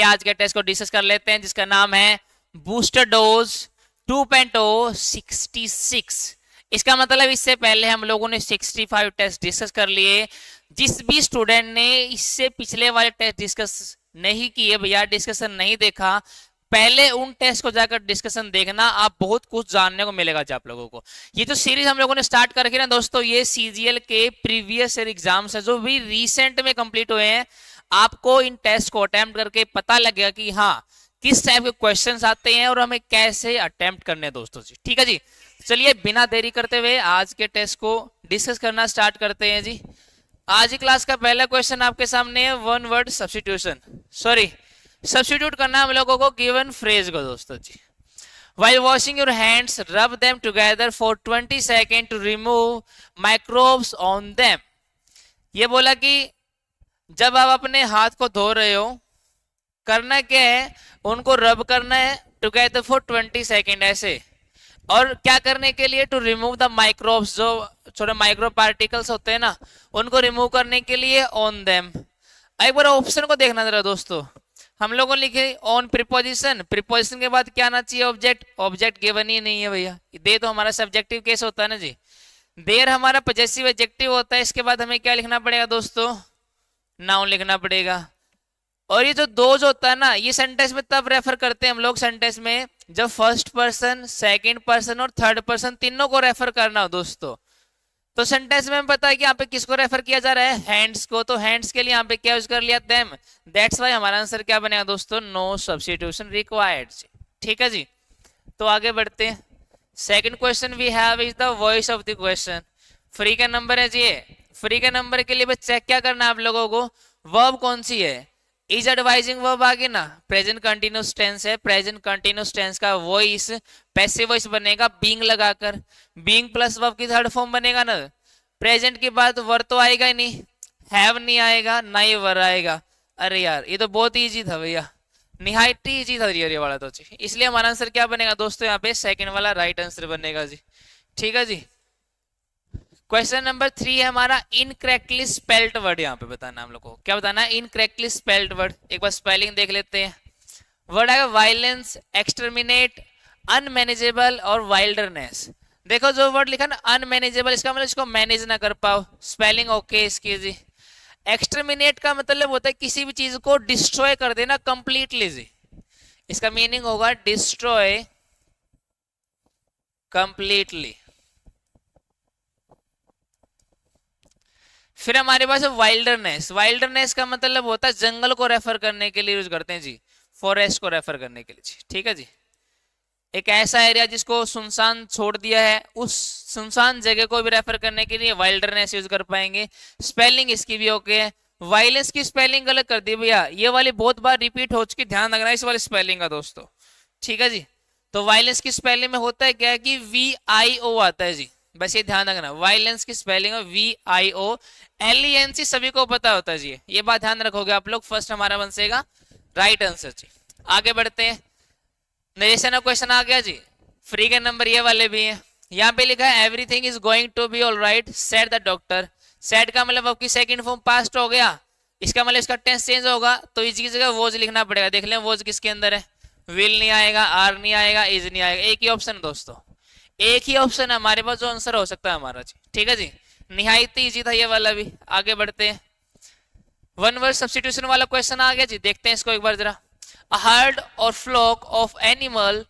आज के टेस्ट को डिस्कस कर लेते हैं जिसका नाम है बूस्टर डोज 2.066। इसका मतलब इससे पहले हम लोगों ने 65 टेस्ट डिस्कस कर लिए। जिस भी स्टूडेंट ने इससे पिछले वाले टेस्ट डिस्कस नहीं किए भैया, डिस्कशन नहीं देखा, पहले उन टेस्ट को जाकर डिस्कशन देखना, आप बहुत कुछ जानने को मिलेगा जी आप लोगों को। ये जो सीरीज हम लोगों ने स्टार्ट करके ना दोस्तों, ये सीजीएल के प्रीवियस ईयर एग्जाम्स है जो भी रिसेंट में कंप्लीट हुए हैं। आपको इन टेस्ट को अटेम्प्ट करके पता लगेगा कि हाँ किस टाइप के क्वेश्चंस आते हैं और हमें कैसे अटेम्प्ट करने हैं दोस्तों जी। ठीक है जी, चलिए बिना देरी करते हुए आज के टेस्ट को डिस्कस करना स्टार्ट करते हैं जी। आज की क्लास का पहला क्वेश्चन आपके सामने है one word substitution, sorry substitute करना हम लोगों को गिवन फ्रेज को दोस्तों जी। While washing your hands, rub them together for 20 seconds to remove microbes on them. ये बोला कि जब आप अपने हाथ को धो रहे हो, करना क्या है, उनको रब करना है टुगेदर फॉर 20 सेकेंड ऐसे, और क्या करने के लिए, टू रिमूव द माइक्रोब्स, जो छोटे माइक्रो पार्टिकल्स होते हैं ना, उनको रिमूव करने के लिए ऑन देम। एक बार ऑप्शन को देखना जरा दोस्तों, हम लोगों ने लिखे ऑन प्रीपोजिशन, प्रीपोजिशन के बाद क्या आना चाहिए, ऑब्जेक्ट, ऑब्जेक्ट गिवन ही नहीं है भैया, दे तो हमारा सब्जेक्टिव केस होता है ना जी, देर हमारा पजेसिव एडजेक्टिव होता है, इसके बाद हमें क्या लिखना पड़ेगा दोस्तों, नाउन लिखना पड़ेगा। और ये जो दोज होता है ना, ये सेंटेंस में तब रेफर करते हैं हम लोग सेंटेंस में जब फर्स्ट पर्सन, सेकंड पर्सन और थर्ड पर्सन तीनों को रेफर करना हो दोस्तों। तो सेंटेंस में हमें पता है कि यहाँ पे किसको रेफर किया जा रहा है, हैंड्स को, तो हैंड्स के लिए यहाँ पे क्या यूज कर लिया, देम। दैट्स वाई हमारा आंसर क्या बनेगा दोस्तों, नो सब्स्टिट्यूशन रिक्वायर्ड। ठीक है जी, तो आगे बढ़ते हैं। Second question we have is the voice of the question. Free का नंबर है जी, फ्री के नंबर के लिए बस चेक क्या करना है आप लोगों को, वर्ब कौन सी है, इज एडवाइजिंग वर्ब आ गई ना, प्रेजेंट कंटिन्यूस टेंस है, प्रेजेंट कंटिन्यूस टेंस का वॉइस पैसिव वॉइस बनेगा बीइंग लगाकर, बीइंग प्लस वर्ब की थर्ड फॉर्म बनेगा ना, प्रेजेंट के बाद वर तो आएगा ही नहीं, हैव नहीं आएगा, ना ही वर आएगा। अरे यार ये तो बहुत इजी था भैया, निहायत ही इजी था ये वाला तो जी, इसलिए हमारा आंसर क्या बनेगा दोस्तों, यहाँ पे सेकंड वाला राइट आंसर बनेगा जी। ठीक है जी, क्वेश्चन नंबर 3 है हमारा इनकरेक्टली स्पेल्ड वर्ड, यहाँ पे बताना हम लोग को, क्या बताना है, इनकरेक्टली स्पेल्ड वर्ड। एक बार स्पेलिंग देख लेते हैं। वर्ड आएगा वायलेंस, एक्सटर्मिनेट, अनमैनेजेबल और वाइल्डरनेस। देखो जो वर्ड लिखा ना अनमैनेजेबल, इसका मतलब इसको मैनेज ना कर पाओ, स्पेलिंग ओके इसकी जी। एक्सटर्मिनेट का मतलब होता है किसी भी चीज को डिस्ट्रॉय कर देना कंप्लीटली जी, इसका मीनिंग होगा डिस्ट्रॉय कंप्लीटली। फिर हमारे पास है वाइल्डरनेस, वाइल्डरनेस का मतलब होता है जंगल को रेफर करने के लिए यूज करते हैं जी, फॉरेस्ट को रेफर करने के लिए जी। ठीक है जी, एक ऐसा एरिया जिसको सुनसान छोड़ दिया है, उस सुनसान जगह को भी रेफर करने के लिए वाइल्डरनेस यूज कर पाएंगे। स्पेलिंग इसकी भी ओके है, वायलेंस की स्पेलिंग गलत कर दी भैया, ये वाली बहुत बार रिपीट हो चुकी, ध्यान रखना इस वाली स्पेलिंग का दोस्तों। ठीक है जी, तो वायलेंस की स्पेलिंग में होता है क्या है कि VIO आता है जी, बस ये ध्यान रखना, वायलेंस की स्पेलिंग है VIO, LENC सभी को पता होता है जी, ये बात ध्यान रखोगे आप लोग, फर्स्ट हमारा बनेगा राइट आंसर जी। आगे बढ़ते हैं, नरेशन ऑफ क्वेश्चन आ गया जी, फ्री के नंबर ये वाले भी हैं। यहाँ पे लिखा है everything is going to be alright said the doctor. Said का मतलब आपकी सेकंड फॉर्म पास्ट हो गया, इसका मतलब इसका टेंस चेंज होगा, तो इसकी जगह वोज लिखना पड़ेगा। देख लें वोज किसके अंदर है, विल नहीं आएगा, आर नहीं आएगा, इज नहीं आएगा, एक ही ऑप्शन दोस्तों, एक ही ऑप्शन है हमारे पास जो आंसर हो सकता है हमारा जी। ठीक है जी, निहायत इजी था ये वाला भी। आगे बढ़ते हैं, वन वर्ड सब्स्टिट्यूशन वाला क्वेश्चन आ गया जी, देखते हैं इसको एक बार जरा। A herd or flock of animal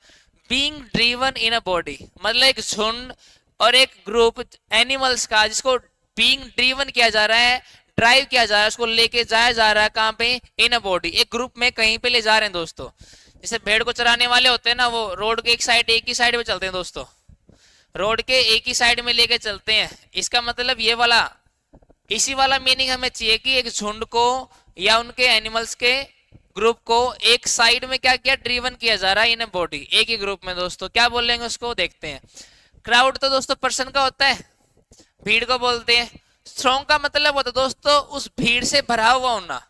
being driven in a body, मतलब एक झुंड और एक ग्रुप एनिमल्स का जिसको being driven किया जा रहा है, ड्राइव किया जा रहा है, उसको लेके जाया जा रहा है कहाँ पे, इन अ बॉडी, एक ग्रुप में कहीं पे ले जा रहे हैं दोस्तों। जैसे भेड़ को चराने वाले होते हैं ना, वो रोड के एक ही साइड में चलते हैं दोस्तों, रोड के एक ही साइड में लेके चलते हैं, इसका मतलब ये वाला, इसी वाला मीनिंग हमें चाहिए कि एक झुंड को या उनके एनिमल्स के ग्रुप को एक साइड में क्या किया, ड्रीवन किया जा रहा है इन बॉडी, एक ही ग्रुप में दोस्तों, क्या बोलेंगे उसको, देखते हैं। क्राउड तो दोस्तों पर्सन का होता है, भीड़ को बोलते हैं। थ्रोंग का मतलब होता है दोस्तों उस भीड़ से भरा हुआ होना,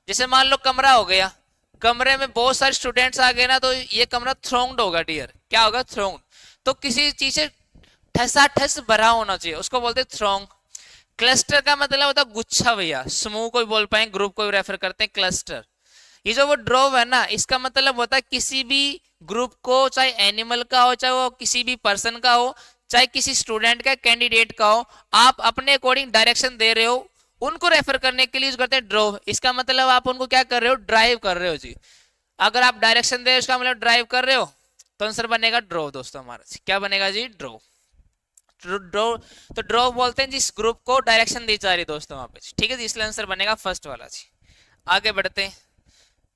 जैसे मान लो कमरा हो गया, कमरे में बहुत सारे स्टूडेंट्स आ गए ना, तो ये कमरा थ्रोंग्ड होगा डियर, क्या होगा, थ्रोंग्ड। तो किसी चीज से ठसाठस भरा होना चाहिए, उसको बोलते हैं थ्रोंग। क्लस्टर का मतलब होता है गुच्छा भैया, समूह को भी बोल पाएंगे, ग्रुप को भी रेफर करते हैं क्लस्टर। ये जो वो ड्रोव है ना, इसका मतलब होता है किसी भी ग्रुप को, चाहे एनिमल का हो, चाहे वो किसी भी पर्सन का हो, चाहे किसी स्टूडेंट का, कैंडिडेट का हो, आप अपने अकॉर्डिंग डायरेक्शन दे रहे हो, उनको रेफर करने के लिए यूज करते हैं ड्रोव। इसका मतलब आप उनको क्या कर रहे हो, ड्राइव कर रहे हो जी। अगर आप डायरेक्शन दे रहे हो इसका मतलब ड्राइव कर रहे हो, तो आंसर बनेगा ड्रोव दोस्तों हमारा। क्या बनेगा जी, ड्रोव। ड्रोव, तो ड्रोव बोलते हैं जिस ग्रुप को डायरेक्शन दी जा रही दोस्तों वहां पे, ठीक है जी। इसलिए आंसर बनेगा फर्स्ट वाला जी। आगे बढ़ते हैं।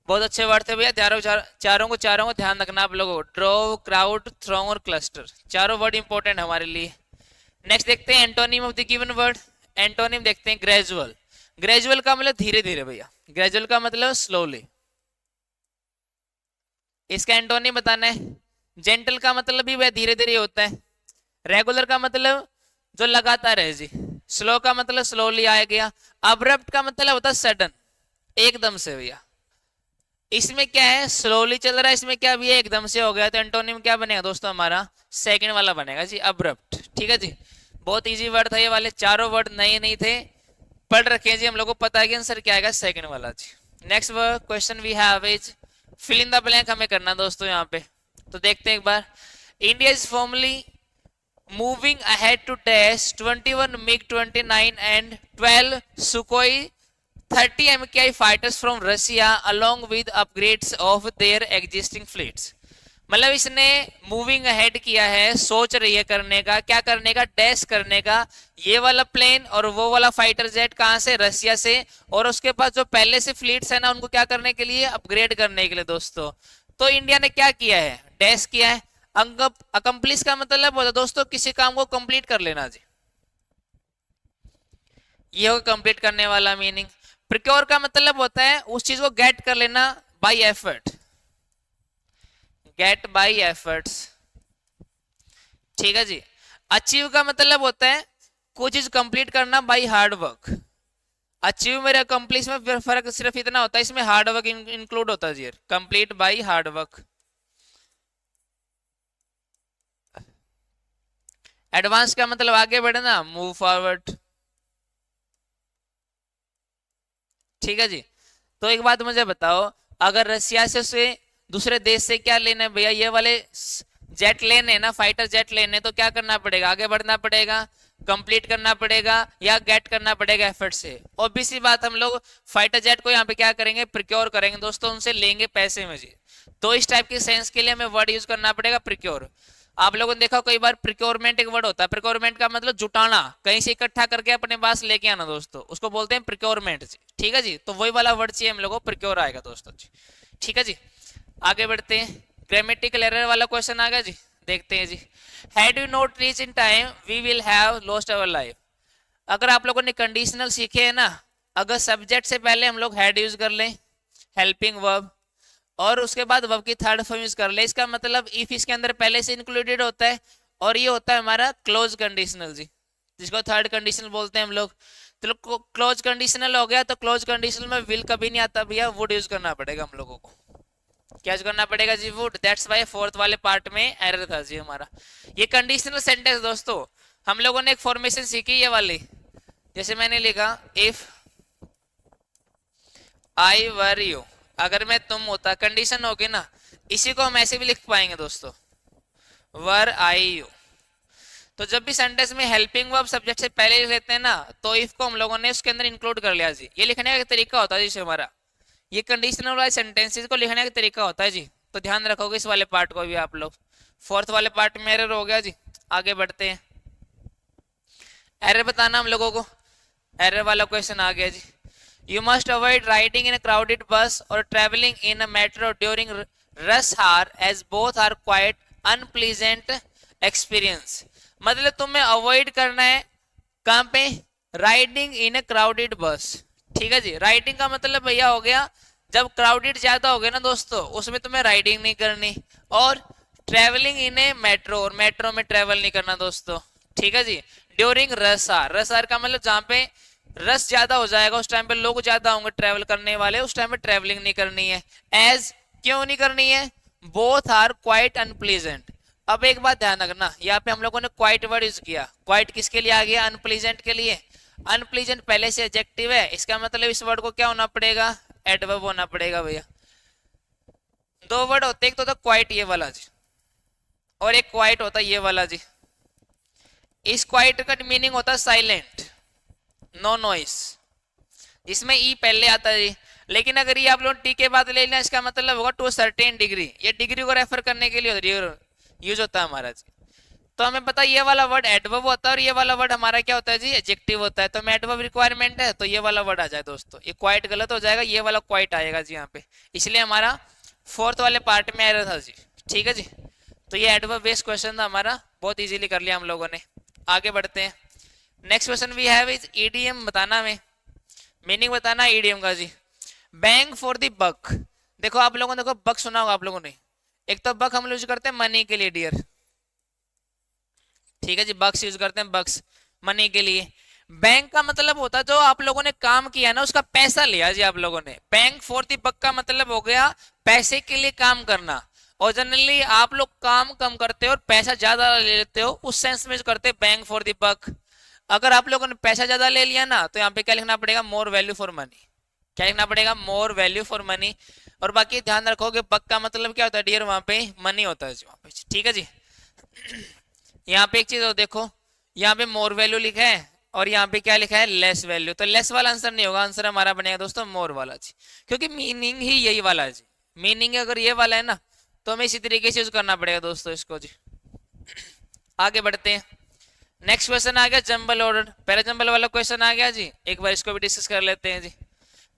बहुत अच्छे वर्ड थे भैया, चारों को ध्यान रखना आप लोगों को। ड्रोव, क्राउड, थ्रोंग और क्लस्टर, चारों वर्ड इंपॉर्टेंट हमारे लिए। नेक्स्ट देखते हैं antonym of the given word. Antonym देखते हैं ग्रेजुअल। ग्रेजुअल का मतलब धीरे धीरे भैया, ग्रेजुअल का मतलब स्लोली। इसका एंटोनिम बताना है। जेंटल का मतलब भी वह धीरे धीरे होता है। रेगुलर का मतलब जो लगातार है जी। स्लो का मतलब स्लोली आया गया। अब्रप्ट का मतलब होता है सडन, एकदम से भैया। इसमें क्या है, स्लोली चल रहा है, इसमें क्या भी है, एकदम से हो गया। तो एंटोनिम क्या बनेगा दोस्तों हमारा, सेकंड वाला बनेगा जी, अब्रप्ट। ठीक है जी, बहुत इजी वर्ड था ये वाले, चारों वर्ड नए नहीं थे, पढ़ रखे हैं जी हम लोग को, पता है कि आंसर क्या आएगा, सेकंड वाला जी। Next question we have is fill in the blank, हमें करना दोस्तों यहाँ पे। तो देखते हैं एक बार। India is formally moving ahead to dash 21 MiG-29 and 12 Sukhoi 30 MKI fighters from Russia along with upgrades of their existing fleets। मतलब इसने मूविंग अहेड किया है, सोच रही है करने का, क्या करने का, डैश करने का, ये वाला प्लेन और वो वाला फाइटर जेट कहां से, रशिया से, और उसके पास जो पहले से फ्लीट्स है ना उनको क्या करने के लिए, अपग्रेड करने के लिए दोस्तों। तो इंडिया ने क्या किया है, डैश किया है। अकम्प्लिश का मतलब होता है दोस्तों किसी काम को कंप्लीट कर लेना जी, ये होगा कंप्लीट करने वाला मीनिंग। प्रिक्योर का मतलब होता है उस चीज को गेट कर लेना by effort, get by efforts. ठीक है जी। अचीव का मतलब होता है कोई चीज कंप्लीट करना बाय हार्ड वर्क। अचीव मेरे अकम्प्लिश में फर्क सिर्फ इतना होता है, इसमें हार्ड वर्क इंक्लूड होता है जी, complete by hard work. Advance का मतलब आगे बढ़ना, मूव फॉरवर्ड। ठीक है जी। तो एक बात मुझे बताओ, अगर रशिया से दूसरे देश से क्या लेना है भैया, ये वाले जेट लेने ना, फाइटर जेट लेने, तो क्या करना पड़ेगा, आगे बढ़ना पड़ेगा, कंप्लीट करना पड़ेगा या गेट करना पड़ेगा एफर्ट से। ऑब्वियसली बात, हम लोग फाइटर जेट को यहाँ पे क्या करेंगे, प्रिक्योर करेंगे दोस्तों, उनसे लेंगे पैसे में जी। तो इस टाइप के सेंस के लिए हमें वर्ड यूज करना पड़ेगा प्रिक्योर। आप लोगों ने देखा कई बार प्रिक्योरमेंट एक वर्ड होता है, प्रिक्योरमेंट का मतलब जुटाना, कहीं से इकट्ठा करके अपने पास लेके आना दोस्तों, उसको बोलते हैं प्रिक्योरमेंट जी। ठीक है जी, तो वही वाला वर्ड चाहिए हम लोगों को, प्रिक्योर आएगा दोस्तों जी। ठीक है जी, आगे बढ़ते हैं। ग्रामेटिकल एरर वाला क्वेश्चन आ गया जी, देखते हैं जी। Had you not reach in time we will have lost our life. अगर आप लोगों ने कंडीशनल सीखे है ना, अगर सब्जेक्ट से पहले हम लोग हैड यूज कर लें, हेल्पिंग वर्ब, और उसके बाद वर्ब की थर्ड फॉर्म यूज कर ले, इसका मतलब इफ इसके अंदर पहले से इंक्लूडेड होता है, और ये होता है हमारा क्लोज कंडीशनल जी, जिसको थर्ड कंडीशनल बोलते हैं हम लोग। तो क्लोज कंडीशनल हो गया, तो क्लोज कंडीशनल में विल कभी नहीं आता भैया, वुड यूज करना पड़ेगा हम लोगों को। क्या यूज करना पड़ेगा जी, वुड। दैट्स वाई फोर्थ वाले पार्ट में एरर था जी हमारा। ये कंडीशनल सेंटेंस दोस्तों, हम लोगों ने एक फॉर्मेशन सीखी ये वाली, जैसे मैंने लिखा इफ आई वर यू, अगर मैं तुम होता, कंडीशन होगी ना, इसी को हम ऐसे भी लिख पाएंगे दोस्तों, वर आई यू। तो जब भी सेंटेंस में हेल्पिंग वर्ब सब्जेक्ट से पहले लिख लेते हैं ना, तो इफ को हम लोगों ने उसके अंदर इंक्लूड कर लिया जी। ये लिखने का तरीका होता है जी हमारा, ये कंडीशनल वाले सेंटेंसेस को लिखने का तरीका होता है जी। तो ध्यान रखोगे इस वाले पार्ट को भी आप लोग। फोर्थ वाले पार्ट में एरर हो गया जी, आगे बढ़ते हैं। एरर बताना हम लोगों को, एरर वाला क्वेश्चन आ गया जी। You must avoid riding in a crowded bus or traveling in a metro during rush hour as both are quite unpleasant experience। मतलब तुम्हें अवॉइड करना है कहां पे, राइडिंग इन ए क्राउडेड बस। ठीक है जी, राइडिंग का मतलब भैया हो गया जब क्राउडेड ज्यादा हो गया ना दोस्तों, उसमें तुम्हें राइडिंग नहीं करनी। और ट्रेवलिंग इन ए मेट्रो, और मेट्रो में ट्रेवल नहीं करना दोस्तों। ठीक है जी। During rush hour, rush hour का मतलब जहां पे रस ज्यादा हो जाएगा, उस टाइम पे लोग ज्यादा होंगे ट्रेवल करने वाले, उस टाइम पे ट्रेवलिंग नहीं करनी है। एज क्यों नहीं करनी है, बोथ आर क्वाइट अनप्लीजेंट। अब एक बात ध्यान रखना, यहाँ पे हम लोगों ने क्वाइट वर्ड यूज किया, क्वाइट किसके लिए आ गया, अनप्लीजेंट के लिए। अनप्लीजेंट पहले से एडजेक्टिव है, इसका मतलब इस वर्ड को क्या होना पड़ेगा, एडवर्ब होना पड़ेगा भैया। दो वर्ड होते हैं, एक तो होता क्वाइट ये वाला जी, और एक क्वाइट होता है ये वाला जी। इस क्वाइट का मीनिंग होता है साइलेंट, नो नॉइस, इसमें ई पहले आता है जी। लेकिन अगर ये आप लोग टी के बाद ले लेना, इसका मतलब होगा टू सर्टेन डिग्री, ये डिग्री को रेफर करने के लिए यूज होता है हमारा जी। तो हमें पता है ये वाला वर्ड एडवर्ब होता है और ये वाला वर्ड हमारा क्या होता है जी, एडजेक्टिव होता है। तो हमें एडवर्ब रिक्वायरमेंट है तो ये वाला वर्ड आ जाए दोस्तों, ये क्वाइट गलत हो जाएगा, ये वाला क्वाइट आएगा जी यहाँ पे, इसलिए हमारा फोर्थ वाले पार्ट में एरर था जी। ठीक है जी, तो ये एडवर्ब बेस्ड क्वेश्चन था हमारा, बहुत इजीली कर लिया हम लोगों ने। आगे बढ़ते हैं, next question we have is EDM बताना, में मीनिंग बताना ईडीएम का जी। बैंक फॉर द बक, देखो आप लोगों ने देखो बक सुना होगा आप लोगों ने, एक तो बक हम यूज करते हैं मनी के लिए डियर, ठीक है जी, बक्स यूज करते हैं, बक्स मनी के लिए। बैंक का मतलब होता है जो आप लोगों ने काम किया ना उसका पैसा लिया जी आप लोगों ने। बैंक फॉर द बक का मतलब हो गया पैसे के लिए काम करना, और जनरली आप लोग काम कम करते हो और पैसा ज्यादा ले लेते हो, उस सेंस में करते बैंक फॉर द बक। अगर आप लोगों ने पैसा ज्यादा ले लिया ना तो यहाँ पे क्या लिखना पड़ेगा, मोर वैल्यू फॉर मनी, क्या लिखना पड़ेगा, मोर वैल्यू फॉर मनी। और बाकी ध्यान रखोगे बक का मतलब क्या होता है डियर, वहां पे मनी होता है जी वहां पे, ठीक है जी। यहाँ पे एक चीज देखो, यहाँ पे मोर वैल्यू लिखा है और यहाँ पे क्या लिखा है, लेस वैल्यू, तो लेस वाला आंसर नहीं होगा, आंसर हमारा बनेगा दोस्तों मोर वाला जी, क्योंकि मीनिंग ही यही वाला है जी। मीनिंग अगर ये वाला है ना तो हमें इसी तरीके से यूज करना पड़ेगा दोस्तों इसको जी। आगे बढ़ते हैं, नेक्स्ट क्वेश्चन आ गया जंबल ऑर्डर, पहले जंबल वाला क्वेश्चन आ गया जी, एक बार इसको भी डिस्कस कर लेते हैं जी।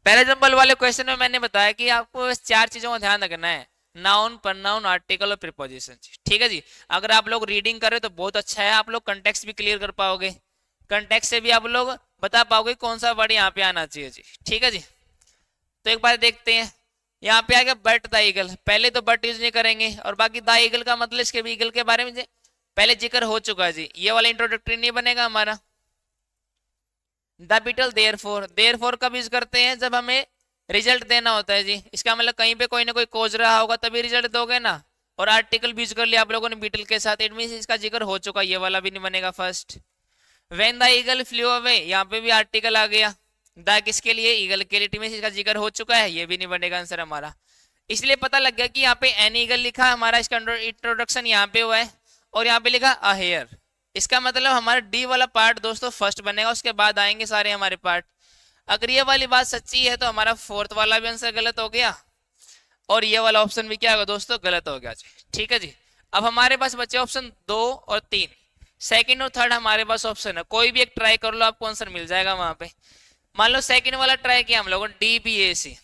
पहले जंबल वाले क्वेश्चन में मैंने बताया कि आपको चार चीजों का ध्यान रखना है, नाउन, प्रनाउन, आर्टिकल और प्रीपोजिशन, ठीक है जी। अगर आप लोग रीडिंग करें तो बहुत अच्छा है, आप लोग कंटेक्स्ट भी क्लियर कर पाओगे, कंटेक्स्ट से भी आप लोग बता पाओगे कौन सा वर्ड यहाँ पे आना चाहिए जी, ठीक है जी। तो एक बार देखते हैं, यहाँ पे आ गया बट द ईगल, पहले तो बट यूज नहीं करेंगे, और बाकी द ईगल का मतलब इसके ईगल के बारे में पहले जिक्र हो चुका है जी, ये वाला इंट्रोडक्टरी नहीं बनेगा हमारा। द बीटल देयरफॉर, देयरफॉर कब यूज करते हैं, जब हमें रिजल्ट देना होता है जी, इसका मतलब कहीं पे कोई ना कोई खोज रहा होगा तभी रिजल्ट दोगे ना। और आर्टिकल भी यूज कर लिया आप लोगों ने बीटल के साथ, इट मींस इसका जिक्र हो चुका, ये वाला भी नहीं बनेगा first. When the eagle flu away, यहाँ पे भी आर्टिकल आ गया, द किसके लिए, ईगल के लिए, इट मींस इसका जिक्र हो चुका है, ये भी नहीं बनेगा आंसर हमारा। इसलिए पता लग गया कि यहाँ पे एन ईगल लिखा हमारा, इसका इंट्रोडक्शन यहाँ पे हुआ है, और यहाँ पे लिखा अ हेयर, इसका मतलब हमारा डी वाला पार्ट दोस्तों फर्स्ट बनेगा, उसके बाद आएंगे सारे हमारे पार्ट। अगर ये वाली बात सच्ची है तो हमारा फोर्थ वाला भी आंसर गलत हो गया, और ये वाला ऑप्शन भी क्या होगा दोस्तों, गलत हो गया जी, ठीक है जी। अब हमारे पास बचे ऑप्शन 2 और 3, सेकंड और थर्ड हमारे पास ऑप्शन है, कोई भी एक ट्राई कर लो, आपको आंसर मिल जाएगा वहां पे। मान लो सेकंड वाला ट्राई किया हम लोगों ने, डी बी ए सी,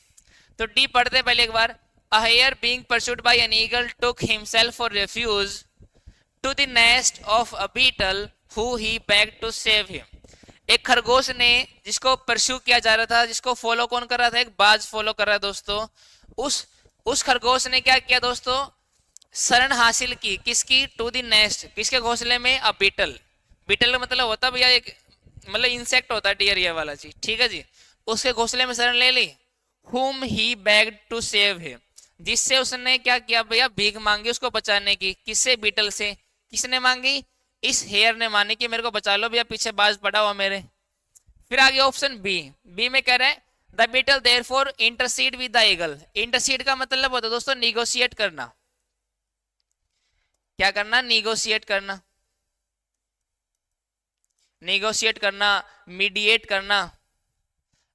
तो डी पढ़ते पहले एक बार, a hare being pursued by an eagle took himself for refuge to the nest of a beetle who he begged to save him. एक खरगोश ने जिसको परस्यू किया जा रहा था, जिसको फॉलो कौन कर रहा था, एक बाज फॉलो कर रहा है दोस्तों, उस खरगोश ने क्या किया दोस्तों, शरण हासिल की, किसकी, टू द नेस्ट, किसके घोंसले में, अ बीटल, बीटल का मतलब होता है भैया एक मतलब इंसेक्ट होता है डियर, ये वाला चीज, ठीक है जी। उसके घोंसले में शरण ले ली, whom he begged to save him, जिससे उसने क्या किया भैया, भीख मांगी उसको बचाने की, किससे, बीटल से। किसने मांगी, इस हेयर ने मानी कि मेरे को बचा लो भैया, पीछे बाज पड़ा हुआ मेरे। फिर आगे ऑप्शन बी, बी में कह रहे हैं the beetle therefore intercede with the eagle, intercede का मतलब होता है दोस्तों निगोशिएट करना, क्या करना, निगोशिएट करना, निगोशिएट करना, मीडिएट करना,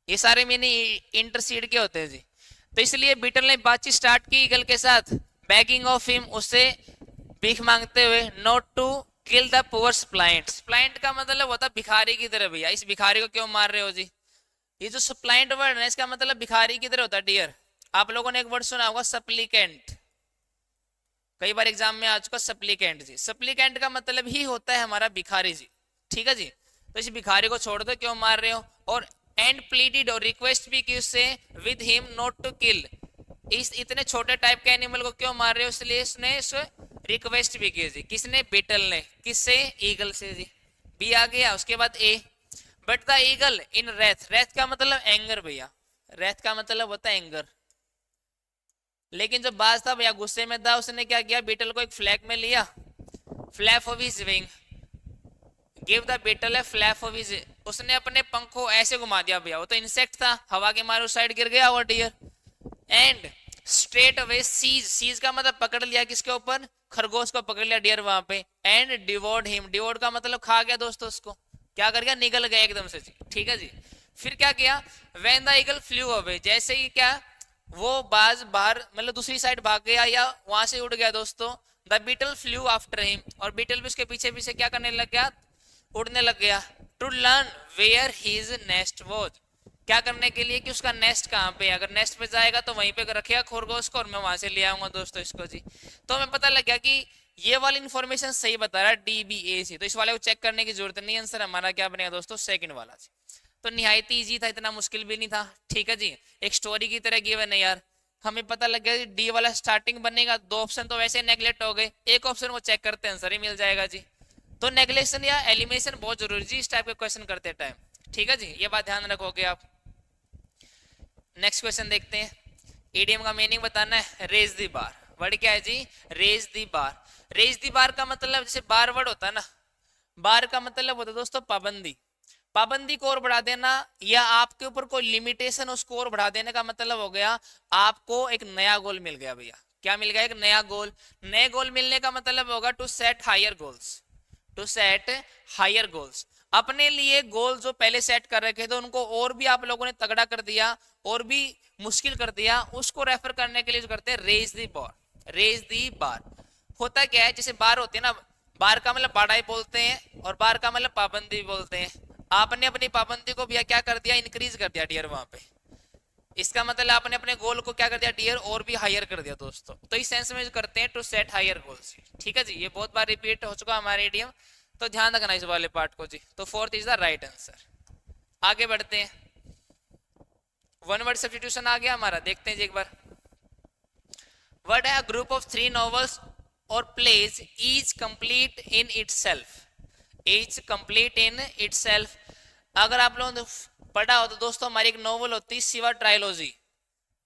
ये सारे मीनिंग इंटरसीड के होते हैं जी। तो इसलिए बीटल ने बातचीत स्टार्ट की ईगल के साथ, बैगिंग ऑफ हिम, उससे भीख मांगते हुए, not to kill the poor splint, splint का मतलब होता है भिखारी की तरह, भैया इस भिखारी को क्यों मार रहे हो जी। ये जो सप्लाइंट वर्ड है इसका मतलब भिखारी की तरह होता है डियर। आप लोगों ने एक वर्ड सुना होगा सप्लीकेंट, कई बार एग्जाम में आ चुका सप्लीकेंट जी, सप्लीकेंट का मतलब ही होता है हमारा भिखारी जी, ठीक है जी। तो इस भिखारी को छोड़ दो, क्यों मार रहे हो, और एंड प्लीडेड और रिक्वेस्ट भी की उससे, with him not to kill, इस इतने छोटे टाइप के एनिमल को क्यों मार रहे हो, इसलिए उसने रिक्वेस्ट भी की जी, किसने, बीटल ने, किससे, ईगल से जी। बी आ गया, उसके बाद ए, but the eagle in wrath, wrath का मतलब एंगर भैया, रेथ का मतलब होता है एंगर, लेकिन जो बाज था भैया गुस्से में था, उसने क्या किया, बीटल को एक फ्लैग में लिया, flap of his wing, give the beetle a flap of his, उसने अपने पंखों ऐसे घुमा दिया भैया, वो तो इंसेक्ट था, हवा के मारे उस साइड गिर गया वो deer, and straight away seize, seize का मतलब पकड़ लिया, किसके ऊपर, खरगोश को पकड़ लिया डियर वहां पे, एंड डिवोर्ड हिम, डिवोर्ड का मतलब खा गया दोस्तों उसको, क्या कर गया, निगल गया एकदम से जी, ठीक है जी। फिर क्या किया, when the eagle flu away, जैसे ही क्या वो बाज बाहर मतलब दूसरी साइड भाग गया या वहां से उड़ गया दोस्तों, the beetle flew after him, और बीटल भी उसके पीछे पीछे क्या करने लग गया, उड़ने लग गया, to learn where his nest was, क्या करने के लिए कि उसका नेस्ट कहाँ पे है, अगर नेस्ट पे जाएगा तो वहीं पे रखेगा खरगोश को और मैं वहां से ले आऊंगा दोस्तों इसको जी। तो हमें पता लग गया कि ये वाली इंफॉर्मेशन सही बता रहा है DBAC, तो इस वाले को चेक करने की जरूरत नहीं, आंसर हमारा क्या बनेगा दोस्तों, सेकंड वाला जी। तो निहायत इजी था, इतना मुश्किल भी नहीं था, ठीक है जी, एक स्टोरी की तरह गिवन है यार। हमें पता लग गया डी वाला स्टार्टिंग बनेगा, दो ऑप्शन तो वैसे नेगलेक्ट हो गए, एक ऑप्शन को चेक करते हैं आंसर ही मिल जाएगा जी। तो नेगलेक्शन या एलिमिनेशन बहुत जरूरी जी इस टाइप के क्वेश्चन करते टाइम, ठीक है जी, ये बात ध्यान रखोगे आप। नेक्स्ट क्वेश्चन देखते हैं, ईडीएम का मीनिंग बताना है, रेज दी बार, वर्ड क्या है जी, रेज दी बार। रेज दी बार का मतलब जैसे बार वर्ड होता है ना, बार का मतलब होता है दोस्तों पाबंदी, पाबंदी को और बढ़ा देना या आपके ऊपर कोई लिमिटेशन उसको और बढ़ा देने का मतलब हो गया आपको एक नया गोल मिल गया भैया, क्या मिल गया, एक नया गोल। नए गोल मिलने का मतलब होगा to set higher goals, to set higher goals, अपने लिए गोल जो पहले सेट कर रखे थे उनको और भी आप लोगों ने तगड़ा कर दिया और भी मुश्किल कर दिया, उसको रेफर करने के लिए जो करते हैं रेज दी बार, रेज दी बार। होता क्या है, जैसे बार होती है ना, बार का मतलब बाढ़ाई बोलते हैं और बार का मतलब पाबंदी बोलते हैं, आपने अपनी पाबंदी को भैया क्या कर दिया, इंक्रीज कर दिया डियर वहां पे, इसका मतलब आपने अपने गोल को क्या कर दिया डियर और भी हायर कर दिया दोस्तों, तो इस सेंस में जो करते हैं टू सेट हायर गोल्स, ठीक है जी, ये बहुत बार रिपीट हो चुका हमारे इडियम, तो ध्यान रखना इस वाले पार्ट को जी। तो fourth is the right answer. आगे बढ़ते हैं, वन वर्ड सब्स्टिट्यूशन आ गया हमारा, देखते हैं जी एक बार। वर्ड है ग्रुप ऑफ 3 नॉवेल्स और plays each complete in itself, each complete in itself. अगर आप लोगों ने पढ़ा हो तो दोस्तों हमारी एक नॉवल होती है शिवा ट्रायोलॉजी,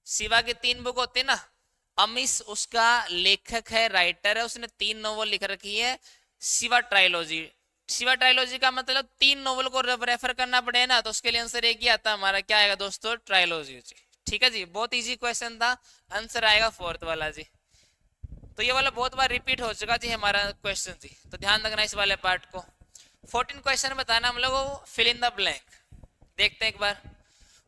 शिवा की 3 बुक होती है ना, अमिश उसका लेखक है, राइटर है, उसने 3 नॉवल लिख रखी है शिवा ट्रायोलॉजी। शिवा ट्रायोलॉजी का मतलब 3 नॉवल को रेफर करना पड़े ना, तो उसके लिए आंसर एक ही आता है हमारा, क्या आएगा दोस्तों, ट्रायोलॉजी जी, ठीक है जी, बहुत इजी क्वेश्चन था, आंसर आएगा फोर्थ वाला जी। तो ये वाला बहुत बार रिपीट हो चुका जी हमारा क्वेश्चन जी, तो ध्यान रखना इस वाले पार्ट को। 14 क्वेश्चन बताना हम लोग, फिल इन द ब्लैंक, देखते हैं एक बार।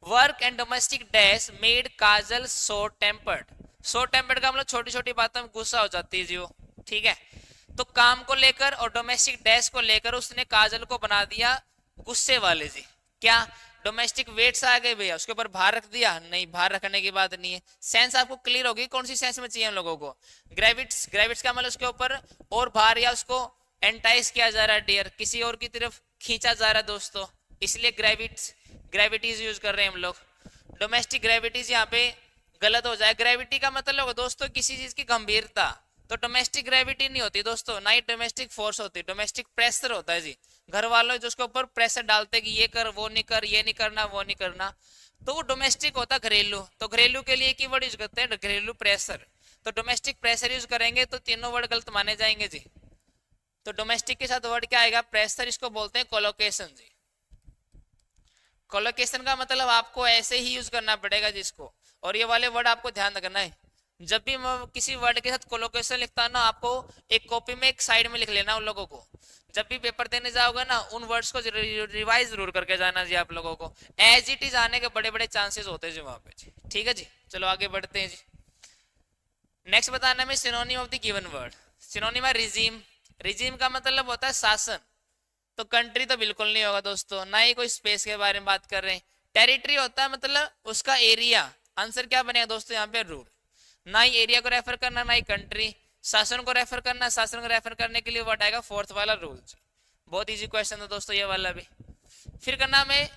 Work and domestic dash maid Kajal so tempered, so tempered का मतलब छोटी छोटी बातों में गुस्सा हो जाती है जी वो, ठीक है। तो काम को लेकर और डोमेस्टिक डैश को लेकर उसने काजल को बना दिया गुस्से वाले जी, क्या, डोमेस्टिक वेट्स आ गए भैया, उसके ऊपर भार रख दिया, नहीं भार रखने की बात नहीं है, सेंस आपको क्लियर होगी कौन सी सेंस में चाहिए हम लोगों को, ग्रेविट्स, ग्रेविट्स का मतलब उसके ऊपर और भार या उसको एंटाइज किया जा रहा है डियर, किसी और की तरफ खींचा जा रहा है दोस्तों, इसलिए ग्रेविट्स, ग्रेविटीज यूज कर रहे हैं हम लोग। डोमेस्टिक ग्रेविटीज यहाँ पे गलत हो जाए, ग्रेविटी का मतलब होगा दोस्तों किसी चीज की गंभीरता, तो डोमेस्टिक ग्रेविटी नहीं होती दोस्तों, ना ही डोमेस्टिक फोर्स होती, डोमेस्टिक प्रेशर होता है जी, घर वालों जिसके ऊपर प्रेशर डालते कि ये कर वो नहीं कर, ये नहीं करना वो नहीं करना, तो वो डोमेस्टिक होता घरेलू, तो घरेलू के लिए की वर्ड यूज करते हैं घरेलू प्रेशर, तो डोमेस्टिक प्रेशर यूज करेंगे तो तीनों वर्ड गलत माने जाएंगे जी। तो डोमेस्टिक के साथ वर्ड क्या आएगा, प्रेशर, इसको बोलते हैं कोलोकेशन जी। कोलोकेशन का मतलब आपको ऐसे ही यूज करना पड़ेगा जिसको, और ये वाले वर्ड आपको ध्यान रखना है, जब भी मैं किसी वर्ड के साथ कोलोकेशन लिखता ना, आपको एक कॉपी में एक साइड में लिख लेना उन लोगों को, जब भी पेपर देने जाओगे ना उन वर्ड्स को रिवाइज जरूर करके जाना जी आप लोगों को, एज इट इज आने के बड़े बड़े चांसेस होते हैं जी वहां पे जी, ठीक है जी। चलो आगे बढ़ते हैं जी, नेक्स्ट बताना में synonym of the given word, synonym है रिजीम, रिजीम का मतलब होता है शासन, तो कंट्री तो बिल्कुल नहीं होगा दोस्तों, ना ही कोई स्पेस के बारे में बात कर रहे हैं, टेरिटरी होता है मतलब उसका एरिया, आंसर क्या बनेगा दोस्तों यहाँ पे रूल, ना ही एरिया को रेफर करना ना ही कंट्री, शासन को रेफर करना, शासन को रेफर करने के लिए वर्ड आएगा फोर्थ वाला रूल, बहुत इजी क्वेश्चन है दोस्तों ये वाला भी। फिर करना में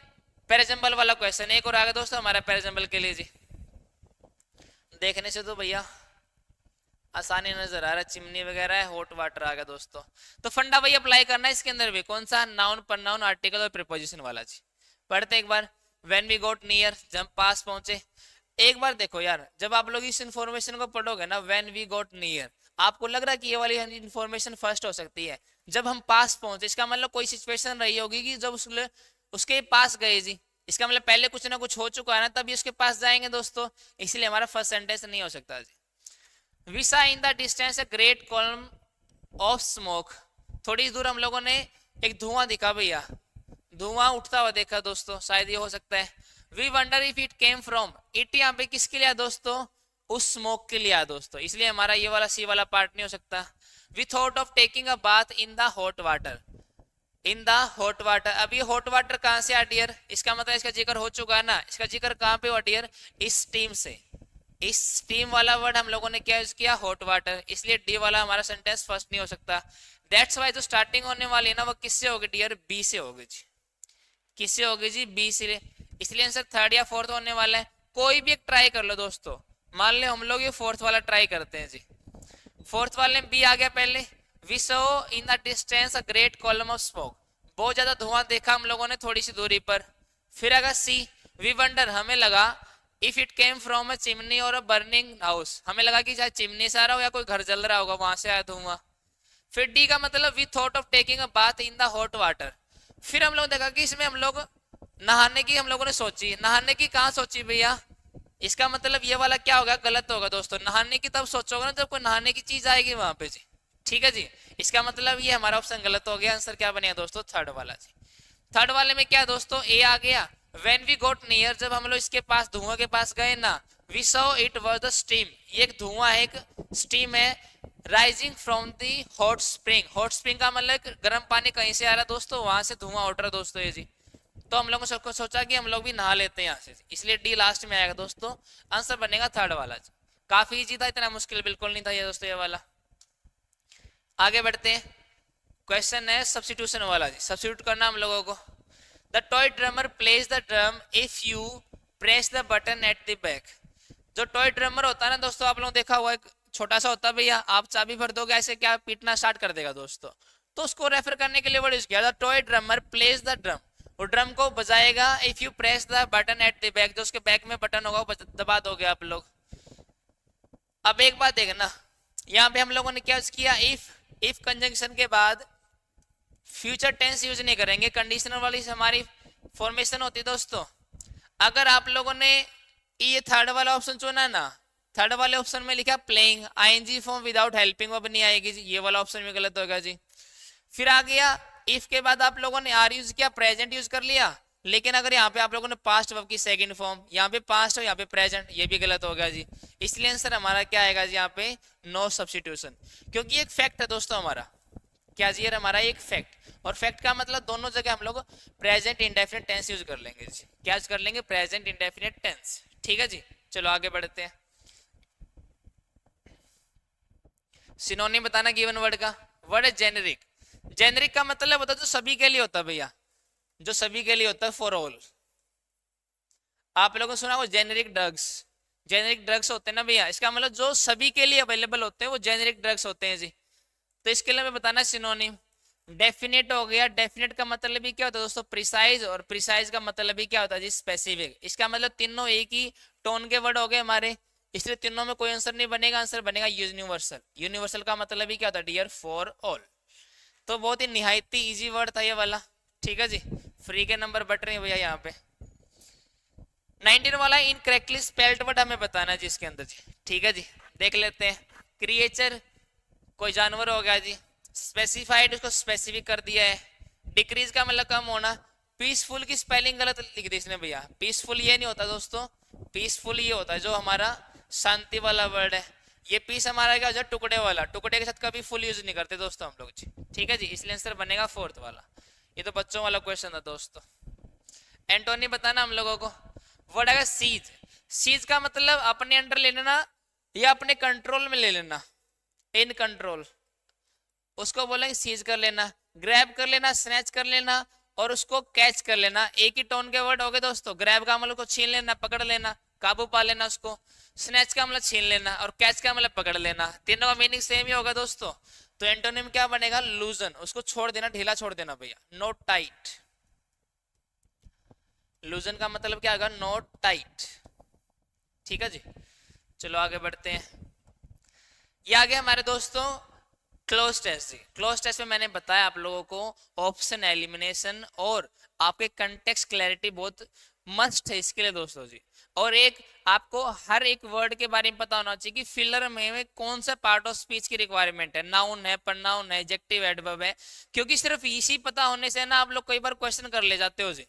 पैराजम्बल वाला क्वेश्चन, एक और आगे दोस्तों हमारा पैराजम्बल के लिए जी, देखने से तो भैया आसानी नजर आ रहा है, चिमनी वगैरह है, हॉट वाटर आ गया दोस्तों। तो फंडा वही अप्लाई करना है इसके अंदर भी, कौन सा, नाउन, प्रोनाउन, आर्टिकल और प्रीपोजिशन वाला जी। पढ़ते एक बार, व्हेन वी गॉट नियर, जब पास पहुंचे। एक बार देखो यार, जब आप लोग इस इन्फॉर्मेशन को पढ़ोगे ना, व्हेन वी गॉट नियर, आपको लग रहा है कि ये वाली इन्फॉर्मेशन फर्स्ट हो सकती है, जब हम पास पहुंचे, इसका मतलब कोई सिचुएशन रही होगी कि जब उसके पास गए जी, इसका मतलब पहले कुछ ना कुछ हो चुका है ना, तभी उसके पास जाएंगे दोस्तों, इसलिए हमारा फर्स्ट सेंटेंस नहीं हो सकता जी। We saw in the distance a great column of smoke, थोड़ी दूर हम लोगों ने एक धुआं दिखा भैया, धुआं उठता हुआ देखा दोस्तों, शायद ये हो सकता है। We wonder if it came from, it यहाँ पे किसके लिए दोस्तों, उस स्मोक के लिए दोस्तों, इसलिए हमारा ये वाला सी वाला पार्ट नहीं हो सकता। We thought of taking a bath in the hot water, in the hot water, अब ये हॉट वाटर कहां से आ डियर, इसका मतलब इसका जिक्र हो चुका है ना, इसका जिक्र कहां पे हुआ डियर, इस स्टीम से, इस स्टीम वाला वर्ड हम लोगों ने क्या यूज किया, हॉट वाटर, इसलिए डी वाला हमारा सेंटेंस फर्स्ट नहीं हो सकता। दैट्स वाई जो स्टार्टिंग होने वाली है ना वो किससे होगी डियर, बी से होगी जी, किससे होगी जी, बी से, इसलिए आंसर थर्ड या फोर्थ होने वाला है। कोई भी एक ट्राई कर लो दोस्तों, मान ले हम लोग ये फोर्थ वाला ट्राई करते हैं जी, फोर्थ वाले में बी आ गया पहले, we saw in the distance a great column of smoke, बहुत ज्यादा धुआं देखा हम लोगों ने थोड़ी सी दूरी पर। फिर अगर सी, वी वंडर, हमें लगा, if it came from a chimney और अ बर्निंग हाउस, हमें लगा कि शायद चिमनी से आ रहा हो या कोई घर जल रहा होगा वहां से आया धुआं। फिर डी का मतलब we thought of taking a bath in the hot water, फिर हम लोग देखा कि इसमें हम लोग नहाने की हम लोगों ने सोची, नहाने की कहाँ सोची भैया, इसका मतलब ये वाला क्या होगा, गलत होगा दोस्तों, नहाने की तब सोचोगे ना जब कोई नहाने की चीज आएगी वहां पे जी, ठीक है जी, इसका मतलब ये हमारा ऑप्शन गलत हो गया, आंसर क्या बनेगा दोस्तों, थर्ड वाला जी। थर्ड वाले में क्या दोस्तों, ए आ गया, व्हेन वी गोट नियर, जब हम लोग इसके पास धुआं के पास गए ना, we saw it was the steam, ये एक धुआं है, एक स्टीम है, rising from the hot spring, hot spring का मतलब गर्म पानी कहीं से आ रहा दोस्तों, वहां से धुआं उठ रहा दोस्तों ये जी, तो हम लोगों ने सोचा कि हम लोग भी नहा लेते हैं यहाँ से, इसलिए डी लास्ट में आएगा दोस्तों, आंसर बनेगा थर्ड वाला जी। काफी इजी था, इतना मुश्किल बिल्कुल नहीं था ये दोस्तों ये वाला। आगे बढ़ते हैं, क्वेश्चन है सब्स्टिट्यूशन वाला जी, सब्स्टिट्यूट करना हम लोगों को। The toy drummer plays the drum if you press the button at the back, जो टॉय ड्रमर होता है ना दोस्तों, आप लोगों ने देखा हुआ, एक छोटा सा होता है भैया, आप चाबी भर दोगे ऐसे क्या पीटना स्टार्ट कर देगा दोस्तों, तो उसको रेफर करने के लिए वर्ड यूज किया, the toy drummer plays the drum, वो ड्रम को बजाएगा, if you press the button at the back, जो उसके बैक में बटन होगा वो दबा दोगे आप लोग। अब एक बात देखना, यहाँ पे हम लोगों ने क्या किया, इफ कंजंक्शन के बाद फ्यूचर टेंस यूज नहीं करेंगे, कंडीशनल वाली हमारी फॉर्मेशन होती है दोस्तों। अगर आप लोगों ने ये थर्ड वाला ऑप्शन चुना ना, थर्ड वाले ऑप्शन में लिखा playing, ING form without helping verb नहीं आएगी जी, ये वाला ऑप्शन में गलत होगा जी। फिर आ गया इफ के बाद आप लोगों ने आर यूज किया, प्रेजेंट यूज कर लिया, लेकिन अगर यहाँ पे आप लोगों ने पास्ट वर्ब की सेकंड फॉर्म, यहाँ पे पास्ट और यहाँ पे प्रेजेंट, ये भी गलत होगा जी, इसलिए आंसर हमारा क्या आएगा जी यहाँ पे, नो सब्स्टिट्यूशन, क्योंकि एक फैक्ट है दोस्तों हमारा, क्या जी हमारा एक फैक्ट, और फैक्ट का मतलब दोनों जगह हम लोग प्रेजेंट इंडेफिनिट टेंस यूज कर लेंगे जी, क्या यूज कर लेंगे, प्रेजेंट इंडेफिनिट टेंस, ठीक है जी। चलो आगे बढ़ते हैं, सिनोनिम बताना गिवन वर्ड का, वर्ड है जेनेरिक, जेनेरिक का मतलब होता है जो सभी के लिए होता है भैया, जो सभी के लिए होता है, फॉर ऑल। आप लोगों ने सुना वो जेनेरिक ड्रग्स, जेनेरिक ड्रग्स होते हैं ना भैया, इसका मतलब जो सभी के लिए अवेलेबल होते हैं वो जेनेरिक ड्रग्स होते हैं जी। तो इसके लिए मैं बताना सिनोनिम, डेफिनेट हो गया, डेफिनेट का मतलब भी क्या होता है दोस्तों, प्रिसाइज, और प्रिसाइज का मतलब भी क्या होता है जी, स्पेसिफिक, इसका मतलब तीनों एक ही टोन के वर्ड हो गए हमारे, इसलिए तीनों में कोई आंसर नहीं बनेगा, आंसर बनेगा यूनिवर्सल, यूनिवर्सल का मतलब भी क्या होता है डियर, फॉर ऑल। तो बहुत ही निहायत ही इजी वर्ड था ये वाला, ठीक है जी, फ्री के नंबर बट रहे हैं भैया यहाँ पे। 19 वाला इनकरेक्टली स्पेल्ड वर्ड हमें बताना जी इसके अंदर जी, ठीक है जी, देख लेते हैं। क्रिएचर कोई जानवर हो गया जी, स्पेसिफाइड उसको स्पेसिफिक कर दिया है, डिक्रीज का मतलब कम होना, पीसफुल की स्पेलिंग गलत लिख दी इसने भैया, पीसफुल ये नहीं होता दोस्तों, पीसफुल ये होता है जो हमारा शांति वाला वर्ड है, ये पीस हमारा क्या हो, टुकड़े वाला, टुकड़े के साथ कभी फुल यूज नहीं करते दोस्तों हम लोग जी, ठीक है जी, इसलिए आंसर बनेगा फोर्थ वाला। ये तो बच्चों वाला क्वेश्चन था दोस्तों। एंटोनी बताना हम लोगों को, वर्ड है सीज, सीज का मतलब अपने अंडर ले लेना या अपने कंट्रोल में ले लेना, इन कंट्रोल, उसको बोलेंगे सीज कर लेना, ग्रैब कर लेना, स्नैच कर लेना, और उसको कैच कर लेना, एक ही टोन के वर्ड हो गए दोस्तों। ग्रैब का मतलब को छीन लेना, पकड़ लेना, काबू पा लेना उसको, स्नैच का मतलब छीन लेना, और कैच का मतलब पकड़ लेना, तीनों का मीनिंग सेम ही होगा दोस्तों। तो एंटोनिम क्या बनेगा, लूजन, उसको छोड़ देना, ढीला छोड़ देना भैया, नॉट टाइट, लूजन का मतलब क्या होगा, नॉट टाइट, ठीक है जी। चलो आगे बढ़ते हैं, ये आ गया हमारे दोस्तों क्लोज टेस्ट जी। क्लोज टेस्ट में मैंने बताया आप लोगों को ऑप्शन एलिमिनेशन और आपके कंटेक्स्ट क्लैरिटी बहुत मस्ट है इसके लिए दोस्तों जी। और एक आपको हर एक वर्ड के बारे में पता होना चाहिए कि फिलर में कौन सा पार्ट ऑफ स्पीच की रिक्वायरमेंट है, नाउन है, प्रोनाउन है, एडजेक्टिव, एडवर्ब है। क्योंकि सिर्फ इसी पता होने से ना आप लोग कई बार क्वेश्चन कर ले जाते हो जी।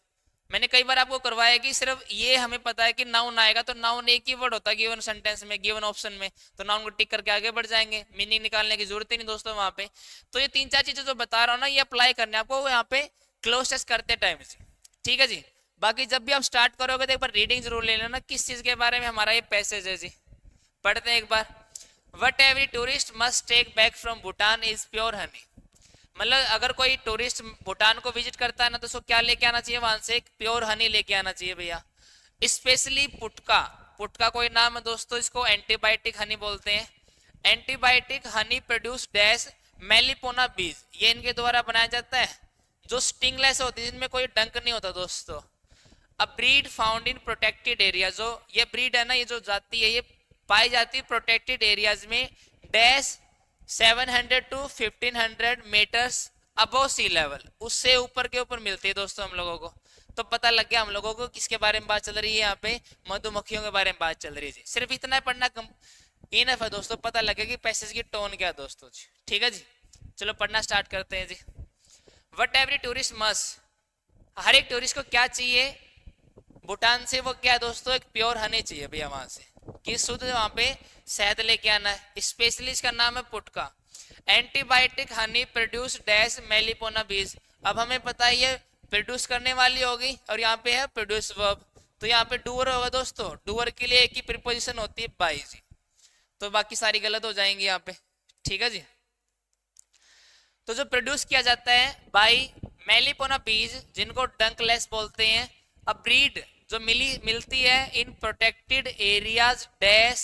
मैंने कई बार आपको करवाया कि सिर्फ ये हमें पता है कि नाउन आएगा तो नाउन एक ही वर्ड होता है गिवन सेंटेंस में, गिवन ऑप्शन में, तो नाउन को टिक करके आगे बढ़ जाएंगे, मीनिंग निकालने की जरूरत ही नहीं दोस्तों वहां पे। तो ये तीन चार चीजें जो बता रहा हूँ ना, ये अप्लाई करने आपको यहाँ पे क्लोज टेस्ट करते टाइम से, ठीक है जी। बाकी जब भी आप स्टार्ट करोगे तो एक बार रीडिंग जरूर ले लेना किस चीज के बारे में हमारा ये पैसेज है जी। पढ़ते हैं एक बार। What every tourist must take back from Bhutan is pure honey. मतलब अगर कोई टूरिस्ट भूटान को विजिट करता है ना, तो उसको क्या लेके आना चाहिए वहां से? एक प्योर हनी लेके आना चाहिए भैया। स्पेशली पुटका, पुटका कोई नाम है दोस्तों, इसको एंटीबायोटिक हनी बोलते हैं। एंटीबायोटिक हनी प्रोड्यूस डैश मेलिपोना बीज, ये इनके द्वारा बनाया जाता है, जो स्टिंगलेस होती है, जिनमें कोई डंक नहीं होता दोस्तों। अ breed found in protected area, जो ये ब्रीड है ना, ये जो जाति है, ये पाई जाती है प्रोटेक्टेड एरियाज में, dash 700 to 1500 metres above sea level, उससे ऊपर के ऊपर मिलती है दोस्तों हम लोगों को। तो पता लग गया हम लोगों को किसके बारे में बात चल रही है यहाँ पे, मधुमक्खियों के बारे में बात चल रही है। सिर्फ इतना पढ़ना इनफ है दोस्तों, पता लगे कि पैसेज की टोन क्या है दोस्तों जी, ठीक है जी। चलो पढ़ना स्टार्ट करते हैं जी। वट एवरी टूरिस्ट मस्ट, हर एक टूरिस्ट को क्या चाहिए भूटान से? वो क्या दोस्तों? एक प्योर हनी चाहिए भैया वहां से, कि शुद्ध वहां पे शहद लेके आना है। स्पेशली इसका नाम है पुटका। एंटीबायोटिक हनी प्रोड्यूस डैश मेलिपोना बीज, अब हमें पता है ये प्रोड्यूस करने वाली होगी, और यहाँ पे है प्रोड्यूस वर्ब, तो यहाँ पे डूअर होगा दोस्तों। डूअर के लिए एक ही प्रीपोजिशन होती है बाई जी, तो बाकी सारी गलत हो जाएंगी यहाँ पे, ठीक है जी। तो जो प्रोड्यूस किया जाता है बाई मेलिपोना बीज, जिनको डंकलेस बोलते हैं। अ ब्रीड जो मिलती है in protected areas dash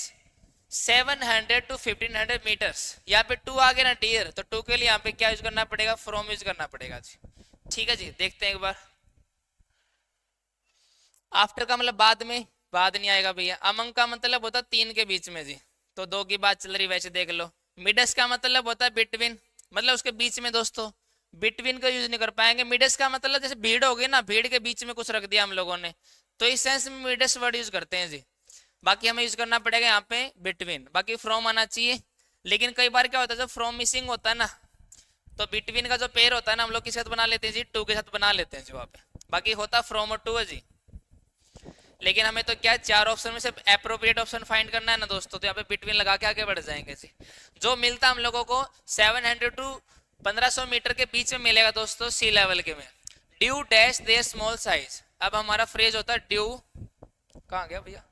700 to 1500 metres. यहाँ पे टू आ गया ना डियर, तो टू के लिए यहाँ पे क्या यूज करना पड़ेगा? फ्रॉम यूज करना पड़ेगा जी, ठीक है जी। देखते हैं एक बार। आफ्टर का मतलब बाद में, बाद नहीं आएगा भैया। अमंग का मतलब होता है तीन के बीच में जी, तो दो की बात चल रही वैसे देख लो। मिडस का मतलब होता है बिटवीन, मतलब उसके बीच में दोस्तों, बिटवीन का यूज नहीं कर पाएंगे। मिडस का मतलब जैसे भीड़ होगी ना, भीड़ के बीच में कुछ रख दिया हम लोगों ने, तो इस सेंस में मिडस वर्ड यूज करते हैं जी। बाकी हमें यूज करना पड़ेगा यहाँ पे बिटवीन, बाकी फ्रॉम आना चाहिए। लेकिन कई बार क्या होता है, जब फ्रॉम मिसिंग होता है ना, तो बिटवीन का जो पेयर होता है ना, हम लोग किसके साथ बना लेते हैं जी? टू के साथ बना लेते हैं जी वहाँ पे। बाकी होता फ्रॉम और टू है जी। लेकिन हमें तो क्या चार ऑप्शन में से एप्रोप्रिएट ऑप्शन फाइंड करना है ना दोस्तों, तो यहाँ पे बिटवीन लगा के आगे बढ़ जाएंगे जी। जो मिलता हम लोगों को 700 to 1500 मीटर के बीच में मिलेगा दोस्तों सी लेवल के में। Due dash there small size, अब हमारा फ्रेज होता है ड्यू, कहाँ गया भैया?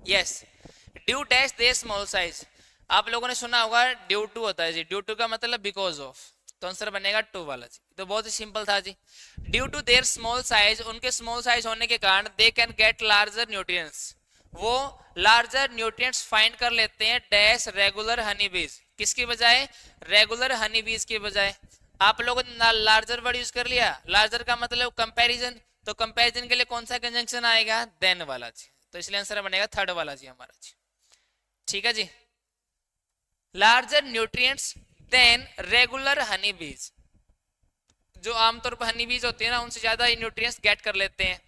Yes, due dash there small size. आप लोगों ने सुना होगा ड्यू टू होता है जी, ड्यू टू का मतलब बिकॉज ऑफ, तो आंसर बनेगा टू वाला जी। तो बहुत ही सिंपल था जी। Due to their small size, उनके स्मॉल साइज होने के कारण they can get larger nutrients, वो लार्जर न्यूट्रिएंट्स फाइंड कर लेते हैं डैश रेगुलर हनी बीज, किसकी बजाय? रेगुलर हनी बीज की बजाय। आप लोगों ने लार्जर वर्ड यूज कर लिया, लार्जर का मतलब कंपैरिजन, तो कंपैरिजन के लिए कौन सा कंजंक्शन आएगा? देन वाला जी, तो इसलिए आंसर बनेगा थर्ड वाला जी हमारा जी, ठीक है जी। Larger nutrients than regular honey bees, जो आमतौर पर हनी बीज होती है ना, उनसे ज्यादा न्यूट्रिएंट्स गेट कर लेते हैं।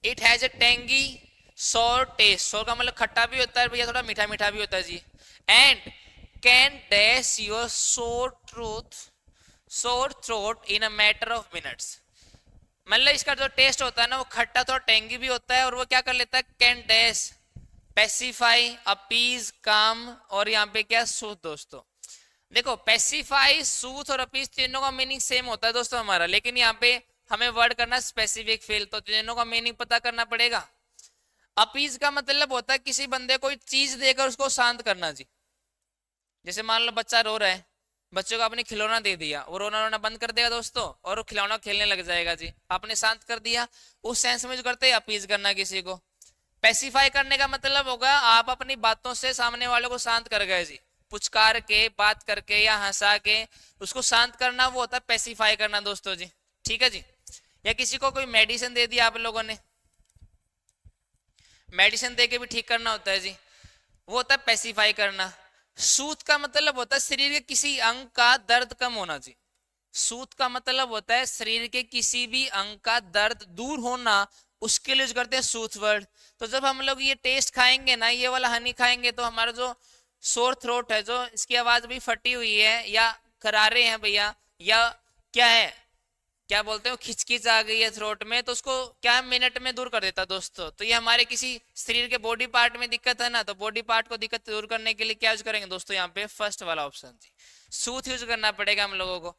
इट हैज अ टेंगी सोर टेस्ट, सोर का मतलब खट्टा भी होता है भैया, थोड़ा मीठा मीठा भी होता है जी। And can dash your sore throat in a matter of minutes, मतलब इसका जो टेस्ट होता है ना, वो खट्टा थोड़ा टेंगी भी होता है, और वो क्या कर लेता है? कैन डैश पेसिफाई, अपीज, काम, और यहाँ पे क्या? सूथ दोस्तों। देखो पेसिफाई, सूथ और अपीज तीनों का मीनिंग सेम होता है दोस्तों हमारा, लेकिन यहाँ पे हमें वर्ड करना स्पेसिफिक फील, तो तीनों का मीनिंग पता करना पड़ेगा। अपीज का मतलब होता है किसी बंदे को चीज देकर उसको शांत करना जी। जैसे मान लो बच्चा रो रहा है, बच्चों को आपने खिलौना दे दिया, वो रोना रोना बंद कर देगा दोस्तों, और वो खिलौना खेलने लग जाएगा जी, आपने शांत कर दिया। उस सेंस में जो करते हैं अपीज करना किसी को। पेसिफाई करने का मतलब होगा आप अपनी बातों से सामने वालों को शांत कर गए जी, पुचकार के, बात करके या हंसा के उसको शांत करना, वो होता है पेसिफाई करना दोस्तों जी, ठीक है जी। या किसी को कोई मेडिसिन दे दिया आप लोगों ने, मेडिसिन दे के भी ठीक करना होता है जी, वो होता है पेसिफाई करना। सूत का मतलब होता है शरीर के किसी अंग का दर्द कम होना जी, सूत का मतलब होता है शरीर के किसी भी अंग का दर्द दूर होना, उसके लिए यूज करते हैं सूथ वर्ड। तो जब हम लोग ये टेस्ट खाएंगे ना, ये वाला हनी खाएंगे, तो हमारा जो सोर थ्रोट है, जो इसकी आवाज भी फटी हुई है या करारे हैं भैया, या क्या है, क्या बोलते हैं, खिचखिच आ गई है थ्रोट में, तो उसको क्या है, मिनट में दूर कर देता है दोस्तों। तो ये हमारे किसी शरीर के बॉडी पार्ट में दिक्कत है ना, तो बॉडी पार्ट को दिक्कत दूर करने के लिए क्या यूज करेंगे दोस्तों, यहाँ पे फर्स्ट वाला ऑप्शन जी, सूथ यूज करना पड़ेगा हम लोगों को।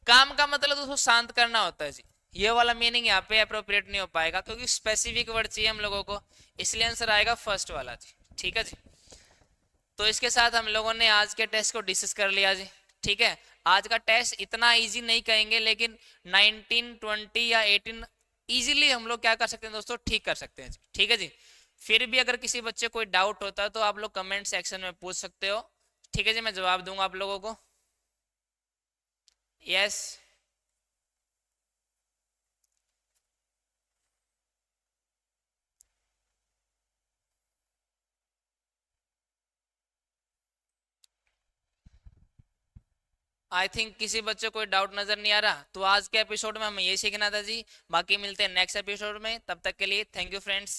काम का मतलब दोस्तों शांत करना होता है जी, ये वाला मीनिंग यहाँ पे अप्रोप्रिएट नहीं हो पाएगा, क्योंकि स्पेसिफिक वर्ड चाहिए हम लोगों को, इसलिए आंसर आएगा फर्स्ट वाला जी। ठीक है जी, तो इसके साथ हम लोगों ने आज के टेस्ट को डिस्कस कर लिया जी। ठीक है, आज का टेस्ट इतना इजी नहीं कहेंगे, लेकिन 19 20 या 18 इजीली हम लोग क्या कर सकते हैं दोस्तों, ठीक कर सकते हैं जी। ठीक है जी, फिर भी अगर किसी बच्चे कोई डाउट होता है तो आप लोग कमेंट सेक्शन में पूछ सकते हो। ठीक है जी, मैं जवाब दूंगा आप लोगों को। यस, आई थिंक किसी बच्चे को कोई डाउट नजर नहीं आ रहा, तो आज के एपिसोड में हमें ये सीखना था जी। बाकी मिलते हैं नेक्स्ट एपिसोड में, तब तक के लिए थैंक यू फ्रेंड्स।